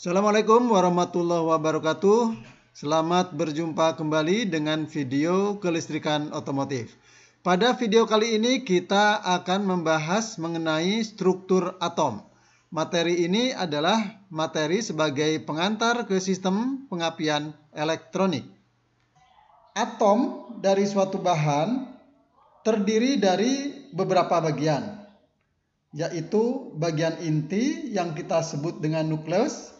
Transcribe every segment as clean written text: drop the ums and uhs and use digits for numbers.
Assalamualaikum warahmatullahi wabarakatuh. Selamat berjumpa kembali dengan video kelistrikan otomotif. Pada video kali ini kita akan membahas mengenai struktur atom. Materi ini adalah materi sebagai pengantar ke sistem pengapian elektronik. Atom dari suatu bahan terdiri dari beberapa bagian, yaitu bagian inti yang kita sebut dengan nukleus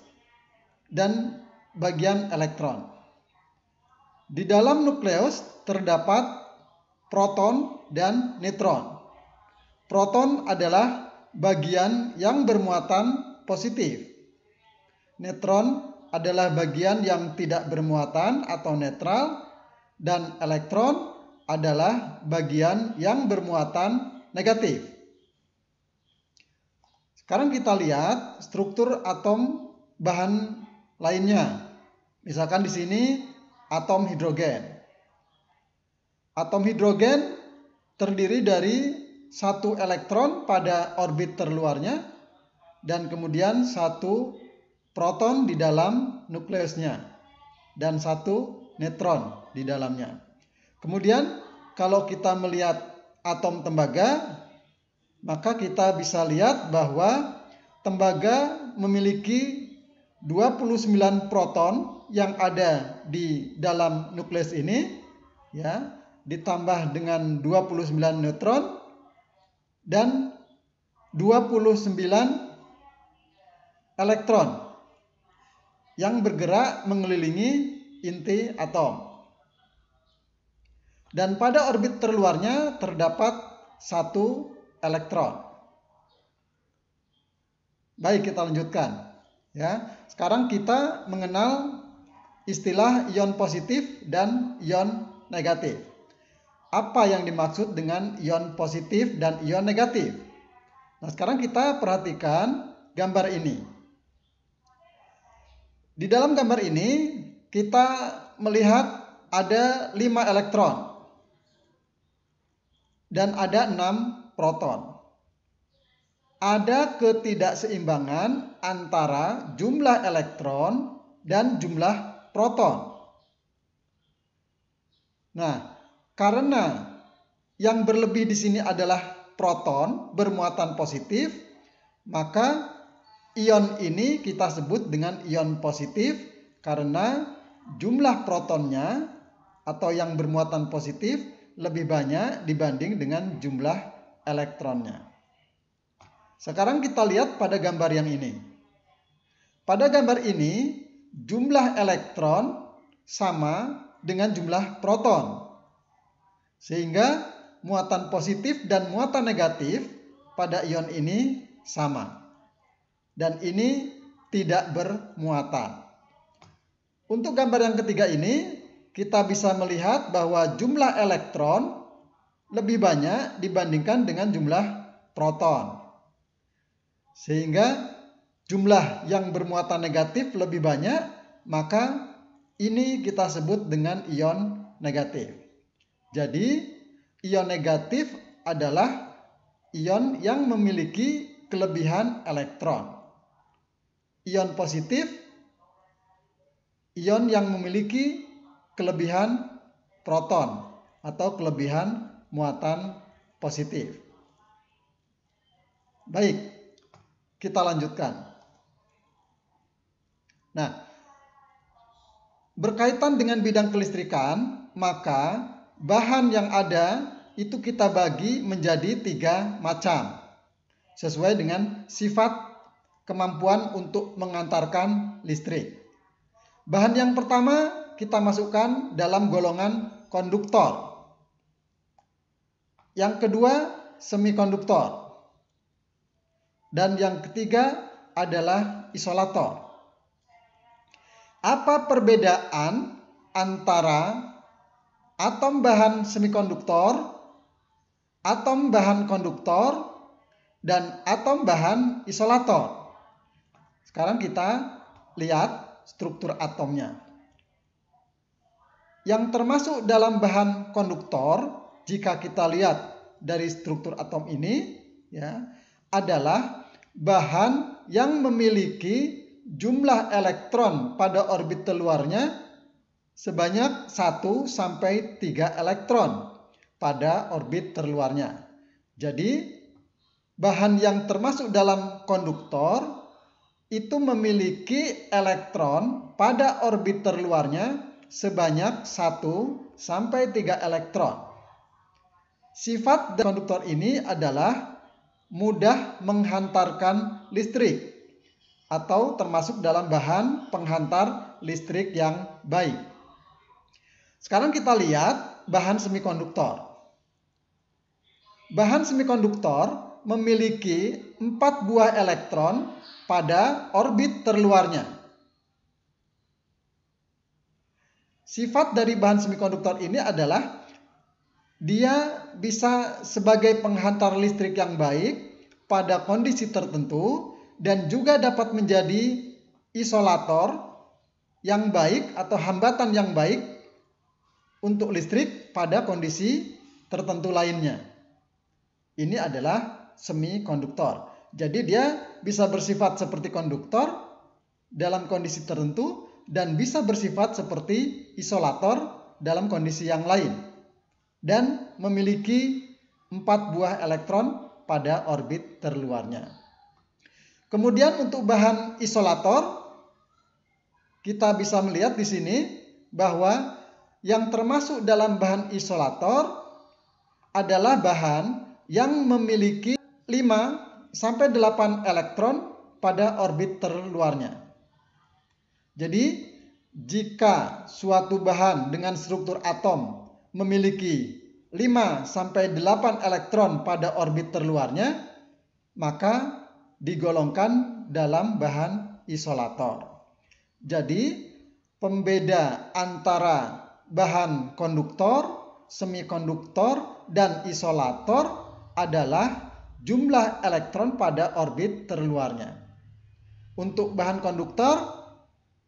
dan bagian elektron. Di dalam nukleus terdapat proton dan neutron. Proton adalah bagian yang bermuatan positif. Neutron adalah bagian yang tidak bermuatan atau netral, dan elektron adalah bagian yang bermuatan negatif. Sekarang kita lihat struktur atom bahan lainnya. Misalkan di sini atom hidrogen. Atom hidrogen terdiri dari satu elektron pada orbit terluarnya dan kemudian satu proton di dalam nukleusnya dan satu neutron di dalamnya. Kemudian kalau kita melihat atom tembaga, maka kita bisa lihat bahwa tembaga memiliki 29 proton yang ada di dalam nukleus ini, ya, ditambah dengan 29 neutron dan 29 elektron yang bergerak mengelilingi inti atom. Dan pada orbit terluarnya terdapat satu elektron. Baik, kita lanjutkan. Ya, sekarang kita mengenal istilah ion positif dan ion negatif. Apa yang dimaksud dengan ion positif dan ion negatif? Nah, sekarang kita perhatikan gambar ini. Di dalam gambar ini kita melihat ada 5 elektron dan ada 6 proton. Ada ketidakseimbangan antara jumlah elektron dan jumlah proton. Nah, karena yang berlebih di sini adalah proton bermuatan positif, maka ion ini kita sebut dengan ion positif karena jumlah protonnya atau yang bermuatan positif lebih banyak dibanding dengan jumlah elektronnya. Sekarang kita lihat pada gambar yang ini. Pada gambar ini, jumlah elektron sama dengan jumlah proton. Sehingga muatan positif dan muatan negatif pada ion ini sama. Dan ini tidak bermuatan. Untuk gambar yang ketiga ini, kita bisa melihat bahwa jumlah elektron lebih banyak dibandingkan dengan jumlah proton. Sehingga jumlah yang bermuatan negatif lebih banyak, maka ini kita sebut dengan ion negatif. Jadi, ion negatif adalah ion yang memiliki kelebihan elektron. Ion positif, ion yang memiliki kelebihan proton atau kelebihan muatan positif. Baik, kita lanjutkan. Nah, berkaitan dengan bidang kelistrikan, maka bahan yang ada itu kita bagi menjadi 3 macam. Sesuai dengan sifat kemampuan untuk mengantarkan listrik. Bahan yang pertama kita masukkan dalam golongan konduktor. Yang kedua, semikonduktor. Dan yang ketiga adalah isolator. Apa perbedaan antara atom bahan semikonduktor, atom bahan konduktor, dan atom bahan isolator? Sekarang kita lihat struktur atomnya. Yang termasuk dalam bahan konduktor, jika kita lihat dari struktur atom ini, ya, adalah bahan yang memiliki jumlah elektron pada orbit terluarnya sebanyak 1 sampai 3 elektron pada orbit terluarnya. Jadi bahan yang termasuk dalam konduktor itu memiliki elektron pada orbit terluarnya sebanyak 1 sampai 3 elektron. Sifat dari konduktor ini adalah mudah menghantarkan listrik atau termasuk dalam bahan penghantar listrik yang baik. Sekarang kita lihat bahan semikonduktor. Bahan semikonduktor memiliki 4 buah elektron pada orbit terluarnya. Sifat dari bahan semikonduktor ini adalah dia bisa sebagai penghantar listrik yang baik pada kondisi tertentu dan juga dapat menjadi isolator yang baik atau hambatan yang baik untuk listrik pada kondisi tertentu lainnya. Ini adalah semikonduktor. Jadi dia bisa bersifat seperti konduktor dalam kondisi tertentu dan bisa bersifat seperti isolator dalam kondisi yang lain. Dan memiliki 4 buah elektron pada orbit terluarnya. Kemudian untuk bahan isolator, kita bisa melihat di sini bahwa yang termasuk dalam bahan isolator adalah bahan yang memiliki 5 sampai 8 elektron pada orbit terluarnya. Jadi, jika suatu bahan dengan struktur atom memiliki 5 sampai 8 elektron pada orbit terluarnya, maka digolongkan dalam bahan isolator. Jadi, pembeda antara bahan konduktor, semikonduktor, dan isolator adalah jumlah elektron pada orbit terluarnya. Untuk bahan konduktor,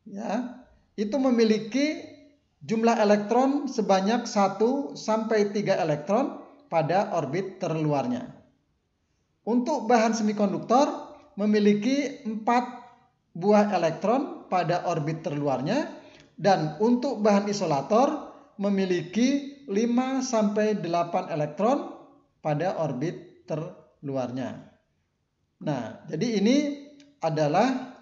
ya, itu memiliki jumlah elektron sebanyak 1 sampai 3 elektron pada orbit terluarnya. Untuk bahan semikonduktor memiliki 4 buah elektron pada orbit terluarnya, dan untuk bahan isolator memiliki 5 sampai 8 elektron pada orbit terluarnya. Nah, jadi ini adalah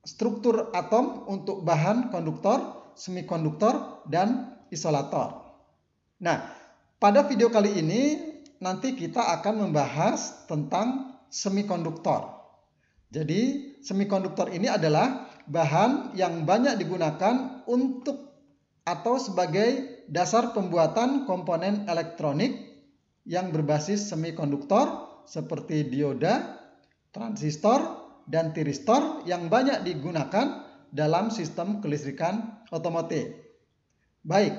struktur atom untuk bahan konduktor, semikonduktor, dan isolator. Nah, pada video kali ini nanti kita akan membahas tentang semikonduktor. Jadi, semikonduktor ini adalah bahan yang banyak digunakan untuk atau sebagai dasar pembuatan komponen elektronik yang berbasis semikonduktor seperti dioda, transistor, dan tiristor yang banyak digunakan dalam sistem kelistrikan otomotif. Baik,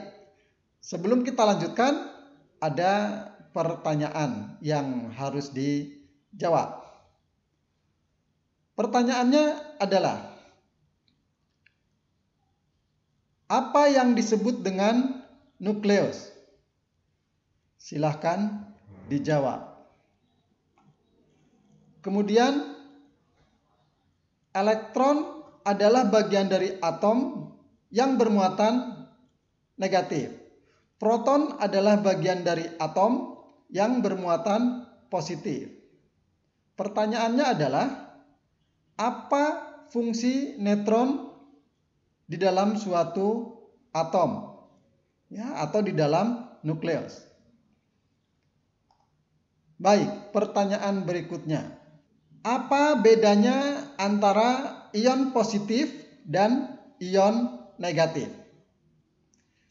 sebelum kita lanjutkan, ada pertanyaan yang harus dijawab. Pertanyaannya adalah, apa yang disebut dengan nukleus? Silahkan dijawab. Kemudian, elektron adalah bagian dari atom yang bermuatan negatif. Proton adalah bagian dari atom yang bermuatan positif. Pertanyaannya adalah, apa fungsi neutron di dalam suatu atom, ya, atau di dalam nukleus? Baik, pertanyaan berikutnya. Apa bedanya antara ion positif dan ion negatif?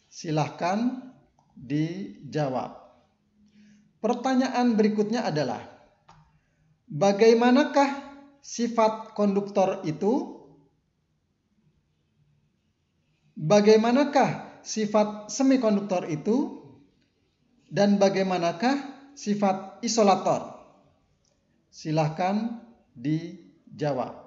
Silahkan dijawab. Pertanyaan berikutnya adalah, bagaimanakah sifat konduktor itu? Bagaimanakah sifat semikonduktor itu? Dan bagaimanakah sifat isolator? Silahkan dijawab.